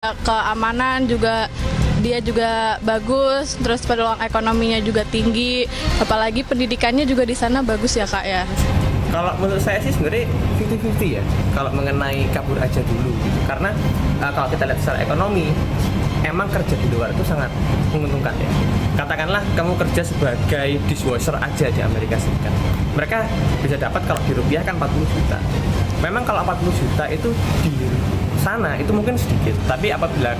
keamanan juga dia juga bagus, terus peluang ekonominya juga tinggi, apalagi pendidikannya juga di sana bagus ya Kak ya. Kalau menurut saya sih sebenarnya 50-50 ya, kalau mengenai kabur aja dulu gitu. Karena kalau kita lihat secara ekonomi, emang kerja di luar itu sangat menguntungkan ya. Katakanlah kamu kerja sebagai dishwasher aja di Amerika Serikat, mereka bisa dapat kalau di rupiah kan 40 juta. Memang kalau 40 juta itu di sana itu mungkin sedikit, tapi apabila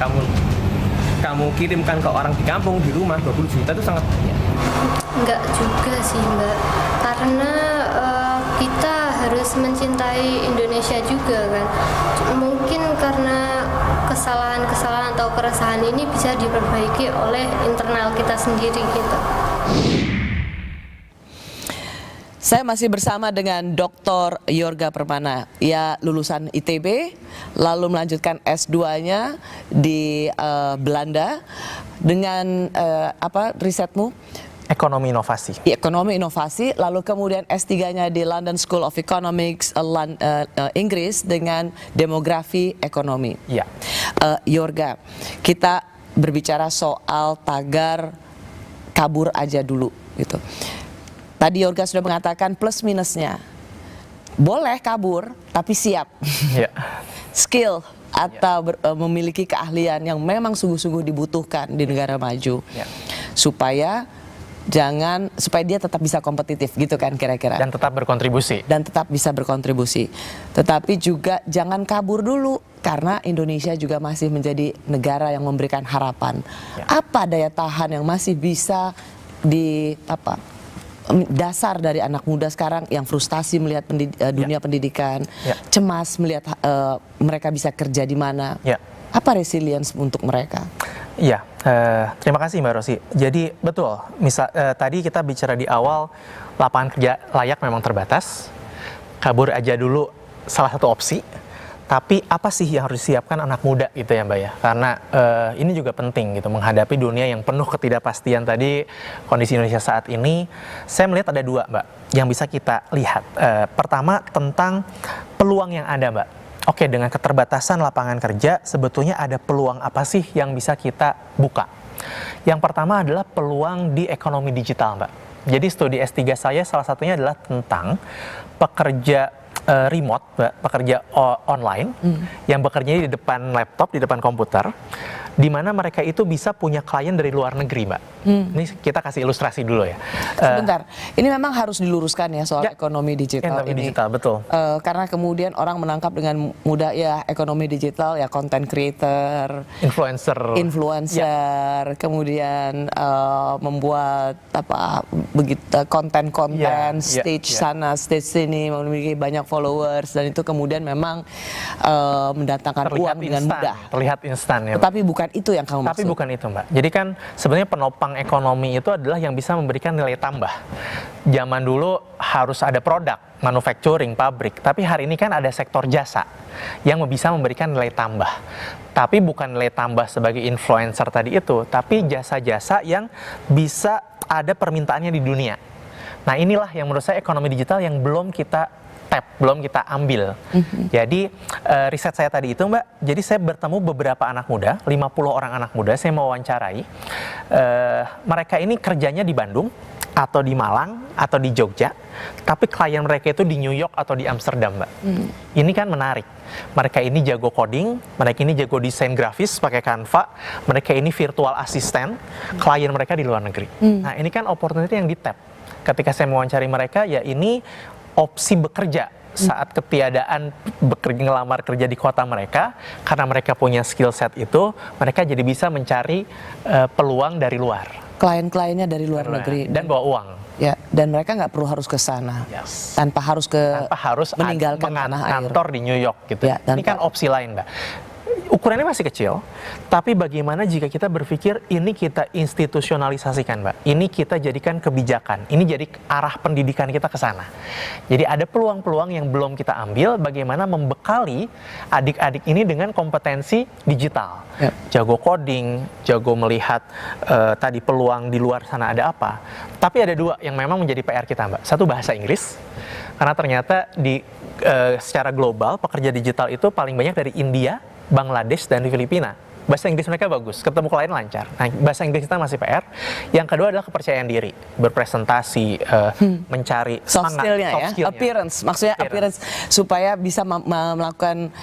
kamu kirimkan ke orang di kampung, di rumah, 20 juta itu sangat banyak. Enggak juga sih Mbak, karena kita harus mencintai Indonesia juga kan. Mungkin karena kesalahan-kesalahan atau keresahan ini bisa diperbaiki oleh internal kita sendiri gitu. Saya masih bersama dengan Dr. Yorga Permana. Ia lulusan ITB, lalu melanjutkan S2-nya di Belanda dengan apa risetmu? Ekonomi inovasi. Ekonomi inovasi, lalu kemudian S3-nya di London School of Economics, Inggris dengan demografi ekonomi. Ya. Yorga, kita berbicara soal tagar kabur aja dulu gitu. Tadi Yorga sudah mengatakan plus minusnya. Boleh kabur, tapi siap. Ya. Skill atau memiliki keahlian yang memang sungguh-sungguh dibutuhkan di negara maju. Ya. Supaya dia tetap bisa kompetitif gitu kan kira-kira. Dan tetap berkontribusi. Dan tetap bisa berkontribusi. Tetapi juga jangan kabur dulu karena Indonesia juga masih menjadi negara yang memberikan harapan. Ya. Apa daya tahan yang masih bisa dasar dari anak muda sekarang yang frustasi melihat dunia pendidikan, cemas melihat mereka bisa kerja di mana. Apa resilience untuk mereka? Iya, terima kasih Mbak Rosi. Jadi betul, tadi kita bicara di awal lapangan kerja layak memang terbatas, kabur aja dulu salah satu opsi. Tapi apa sih yang harus disiapkan anak muda gitu ya Mbak ya? Karena ini juga penting gitu menghadapi dunia yang penuh ketidakpastian tadi, kondisi Indonesia saat ini. Saya melihat ada dua Mbak yang bisa kita lihat. Pertama tentang peluang yang ada Mbak. Oke, dengan keterbatasan lapangan kerja sebetulnya ada peluang apa sih yang bisa kita buka? Yang pertama adalah peluang di ekonomi digital Mbak. Jadi studi S3 saya salah satunya adalah tentang pekerja remote, pekerja online yang bekerja di depan laptop, di depan komputer, di mana mereka itu bisa punya klien dari luar negeri, Mbak. Ini kita kasih ilustrasi dulu ya. Sebentar, ini memang harus diluruskan ya soal ekonomi digital ekonomi ini. Digital, betul. Karena kemudian orang menangkap dengan mudah ya ekonomi digital ya content creator, influencer, kemudian membuat konten-konten stage sana, stage sini, memiliki banyak followers dan itu kemudian memang mendatangkan uang dengan mudah. Terlihat instan ya. Tetapi bukan itu yang kamu maksud. Tapi bukan itu Mbak. Jadi kan sebenarnya penopang ekonomi itu adalah yang bisa memberikan nilai tambah. Zaman dulu harus ada produk, manufacturing, pabrik. Tapi hari ini kan ada sektor jasa yang bisa memberikan nilai tambah. Tapi bukan nilai tambah sebagai influencer tadi itu, tapi jasa-jasa yang bisa ada permintaannya di dunia. Nah inilah yang menurut saya ekonomi digital yang belum kita belum kita ambil. Jadi riset saya tadi itu Mbak, jadi saya bertemu beberapa anak muda, 50 orang anak muda, saya mau wawancarai. Mereka ini kerjanya di Bandung, atau di Malang, atau di Jogja, tapi klien mereka itu di New York atau di Amsterdam Mbak. Ini kan menarik. Mereka ini jago coding, mereka ini jago desain grafis pakai Canva, mereka ini virtual assistant, klien mereka di luar negeri. Nah ini kan opportunity yang di-tap. Ketika saya mewawancari mereka, ya ini opsi bekerja saat ketiadaan ngelamar kerja di kota mereka, karena mereka punya skill set itu, mereka jadi bisa mencari peluang dari luar. Klien-kliennya dari luar negeri. Dan bawa uang. Ya, dan mereka nggak perlu harus ke sana, tanpa harus meninggalkan tanah air. Kantor di New York gitu. Ya, ini kan opsi lain Mbak. Ukurannya masih kecil, tapi bagaimana jika kita berpikir ini kita institusionalisasikan, Mbak. Ini kita jadikan kebijakan, ini jadi arah pendidikan kita ke sana. Jadi ada peluang-peluang yang belum kita ambil, bagaimana membekali adik-adik ini dengan kompetensi digital. Jago coding, jago melihat tadi peluang di luar sana ada apa. Tapi ada dua yang memang menjadi PR kita, Mbak. Satu bahasa Inggris, karena ternyata secara global pekerja digital itu paling banyak dari India, Bangladesh, dan di Filipina. bahasa Inggris mereka bagus, ketemu klien lancar. Nah, bahasa Inggris kita masih PR. Yang kedua adalah kepercayaan diri, berpresentasi, mencari Soft semangat, skill-nya soft ya, skill-nya. appearance, maksudnya appearance supaya bisa melakukan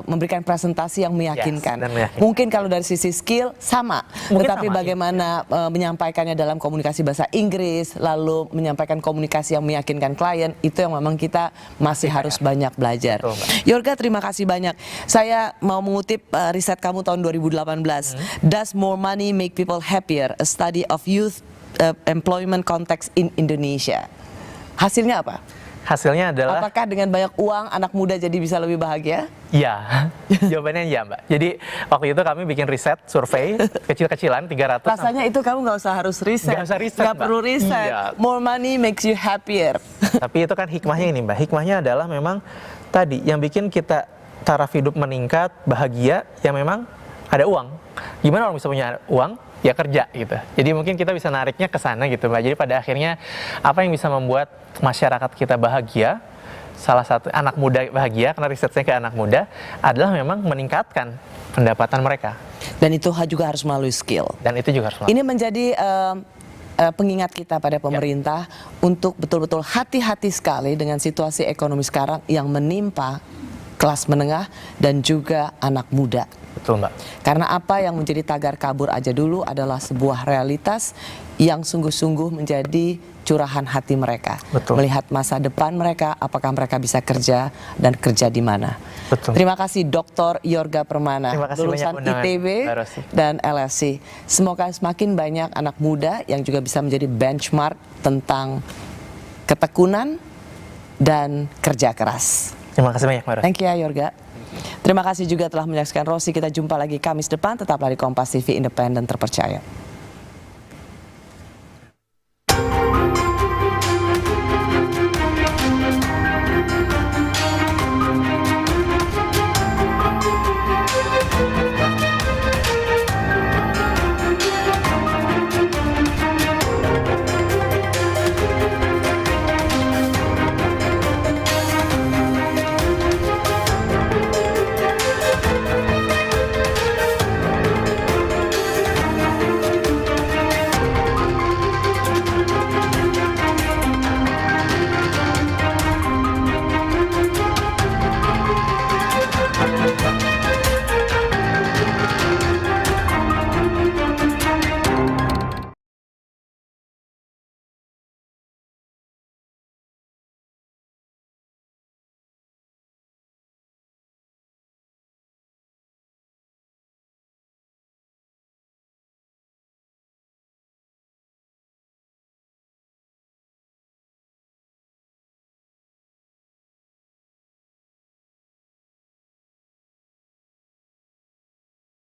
memberikan presentasi yang meyakinkan. dan meyakinkan. Mungkin kalau dari sisi skill sama, Mungkin tetapi sama, bagaimana menyampaikannya dalam komunikasi bahasa Inggris, lalu menyampaikan komunikasi yang meyakinkan klien, itu yang memang kita masih harus banyak belajar. Betul, Mbak. Yorga, terima kasih banyak. Saya mau mengutip riset kamu tahun 2018. Does more money make people happier? A study of youth employment context in Indonesia. Hasilnya apa? Hasilnya adalah Apakah dengan banyak uang anak muda jadi bisa lebih bahagia? iya. Jawabannya iya, Mbak. Jadi waktu itu kami bikin riset, survei kecil-kecilan 300. Rasanya itu kamu nggak usah harus riset. Nggak usah riset, Nggak Mbak. perlu riset. Iya. More money makes you happier. Tapi itu kan hikmahnya ini, Mbak. Hikmahnya adalah memang tadi yang bikin kita taraf hidup meningkat, bahagia, ya memang ada uang. Gimana orang bisa punya uang? Ya kerja gitu. Jadi mungkin kita bisa nariknya ke sana gitu, Mbak. Jadi pada akhirnya apa yang bisa membuat masyarakat kita bahagia? Salah satu anak muda bahagia, karena risetnya ke anak muda, adalah memang meningkatkan pendapatan mereka. Dan itu juga harus melalui skill. Dan itu juga harus Ini menjadi pengingat kita pada pemerintah untuk betul-betul hati-hati sekali dengan situasi ekonomi sekarang yang menimpa kelas menengah dan juga anak muda. Betul, Mbak. Karena apa yang menjadi tagar kabur aja dulu adalah sebuah realitas yang sungguh-sungguh menjadi curahan hati mereka. Betul. Melihat masa depan mereka, apakah mereka bisa kerja dan kerja di mana. Betul. Terima kasih Dr. Yorga Permana, Terima kasih lulusan banyak undangan, ITB Mbak Rosi. dan LSI. Semoga semakin banyak anak muda yang juga bisa menjadi benchmark tentang ketekunan dan kerja keras. Terima kasih banyak, Mbak Rosi. Thank you ya Yorga. Terima kasih juga telah menyaksikan Rosi. Kita jumpa lagi Kamis depan. Tetaplah di Kompas TV, independen terpercaya.